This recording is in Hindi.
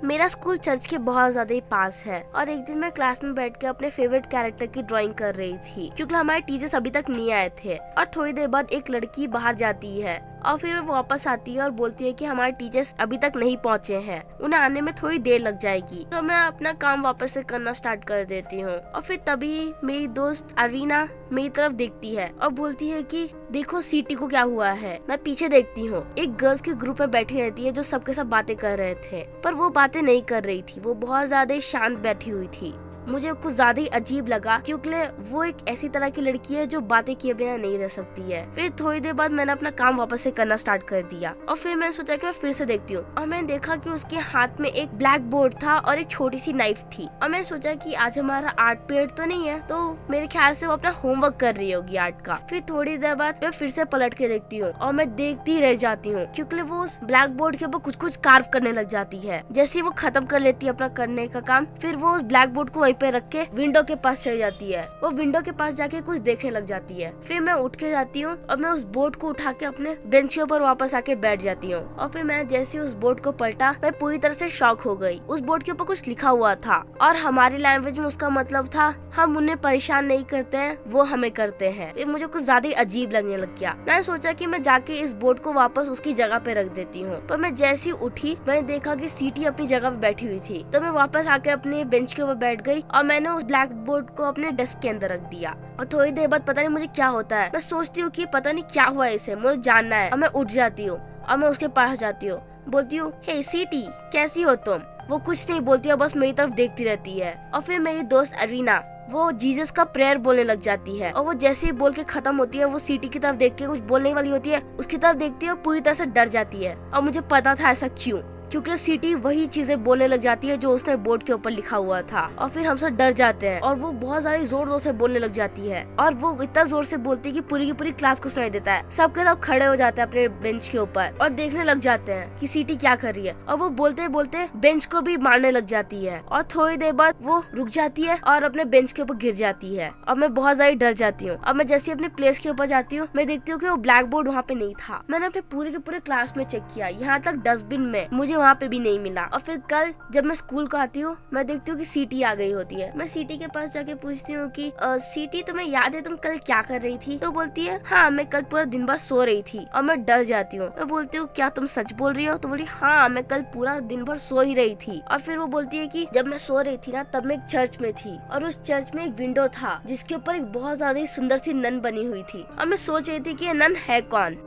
मेरा स्कूल चर्च के बहुत ज्यादा ही पास है और एक दिन मैं क्लास में बैठ के अपने फेवरेट कैरेक्टर की ड्राइंग कर रही थी क्योंकि हमारे टीचर्स अभी तक नहीं आए थे। और थोड़ी देर बाद एक लड़की बाहर जाती है और फिर वो वापस आती है और बोलती है कि हमारे टीचर्स अभी तक नहीं पहुंचे हैं, उन्हें आने में थोड़ी देर लग जाएगी। तो मैं अपना काम वापस से करना स्टार्ट कर देती हूँ और फिर तभी मेरी दोस्त अरवीना मेरी तरफ देखती है और बोलती है कि देखो सीटी को क्या हुआ है। मैं पीछे देखती हूँ, एक गर्ल्स के ग्रुप में बैठी रहती है जो सबके सब बातें कर रहे थे, पर वो बातें नहीं कर रही थी, वो बहुत ज्यादा शांत बैठी हुई थी। मुझे कुछ ज्यादा ही अजीब लगा क्योंकि वो एक ऐसी तरह की लड़की है जो बातें किए बिना नहीं रह सकती है। फिर थोड़ी देर बाद मैंने अपना काम वापस से करना स्टार्ट कर दिया और फिर मैंने सोचा कि मैं फिर से देखती हूँ और मैंने देखा कि उसके हाथ में एक ब्लैक बोर्ड था और एक छोटी सी नाइफ थी। और मैंने सोचा कि आज हमारा आर्ट पीरियड तो नहीं है, तो मेरे ख्याल से वो अपना होमवर्क कर रही होगी आर्ट का। फिर थोड़ी देर बाद मैं फिर से पलट के देखती हूँ और मैं देखती रह जाती हूँ क्योंकि वो उस ब्लैक बोर्ड के ऊपर कुछ कुछ कार्व करने लग जाती है। जैसे ही वो खत्म कर लेती है अपना करने का काम, फिर वो उस ब्लैक बोर्ड को वहीं पे रख के विंडो के पास चली जाती है। वो विंडो के पास जाके कुछ देखने लग जाती है। फिर मैं उठ के जाती हूँ और मैं उस बोर्ड को उठा के अपने बेंच के ऊपर वापस आके बैठ जाती हूँ। और फिर मैं जैसे उस बोर्ड को पलटा, मैं पूरी तरह से शॉक हो गई। उस बोर्ड के ऊपर कुछ लिखा हुआ था और हमारी लैंग्वेज में उसका मतलब था, हम उन्हें परेशान नहीं करते हैं, वो हमें करते हैं। फिर मुझे कुछ ज्यादा ही अजीब लगने लग गया। मैंने सोचा कि मैं जाके इस बोर्ड को वापस उसकी जगह पे रख देती हूँ, पर मैं जैसे ही उठी मैंने देखा कि सीटी अपनी जगह पे बैठी हुई थी। तो मैं वापस आके अपने बेंच के ऊपर बैठ गई और मैंने उस ब्लैक बोर्ड को अपने डेस्क के अंदर रख दिया। और थोड़ी देर बाद पता नहीं मुझे क्या होता है, मैं सोचती हूँ कि पता नहीं क्या हुआ इसे, मुझे जानना है। और मैं उठ जाती हूँ और मैं उसके पास जाती हूँ, बोलती हूँ, हे सीटी कैसी हो तुम? वो कुछ नहीं बोलती है, बस मेरी तरफ देखती रहती है। और फिर मेरी दोस्त अरवीना वो जीसस का प्रेयर बोलने लग जाती है और वो जैसे ही बोल के खत्म होती है, वो सीटी की तरफ देख के कुछ बोलने वाली होती है, उसकी तरफ देखती है और पूरी तरह से डर जाती है। और मुझे पता था ऐसा क्यों, क्योंकि सीटी वही चीजें बोलने लग जाती है जो उसने बोर्ड के ऊपर लिखा हुआ था। और फिर हम सब डर जाते हैं और वो बहुत ज्यादा जोर जोर से बोलने लग जाती है और वो इतना जोर से बोलती है कि पूरी की पूरी क्लास को सुनाई देता है। सबके सब खड़े हो जाते हैं अपने बेंच के ऊपर और देखने लग जाते हैं कि सीटी क्या कर रही है। और वो बोलते बोलते बेंच को भी मारने लग जाती है और थोड़ी देर बाद वो रुक जाती है और अपने बेंच के ऊपर गिर जाती है और मैं बहुत ज्यादा डर जाती हूँ। और मैं जैसे अपने प्लेस के ऊपर जाती हूँ, मैं देखती हूँ कि वो ब्लैक बोर्ड वहाँ पे नहीं था। मैंने अपने पूरे के पूरे क्लास में चेक किया, यहाँ तक डस्टबिन में मुझे वहाँ पे भी नहीं मिला। और फिर कल जब मैं स्कूल को आती हूँ, मैं देखती हूँ कि सीटी आ गई होती है। मैं सीटी के पास जाके पूछती हूँ कि सीटी तुम्हें याद है तुम कल क्या कर रही थी? तो बोलती है, हाँ मैं कल पूरा दिन भर सो रही थी। और मैं डर जाती हूँ। मैं बोलती हूँ, क्या तुम सच बोल रही हो? तो बोली, हाँ मैं कल पूरा दिन भर सो ही रही थी। और फिर वो बोलती है कि जब मैं सो रही थी ना, तब मैं एक चर्च में थी और उस चर्च में एक विंडो था जिसके ऊपर एक बहुत ज्यादा सुंदर सी नन बनी हुई थी और मैं सोच रही थी कि ये नन है कौन।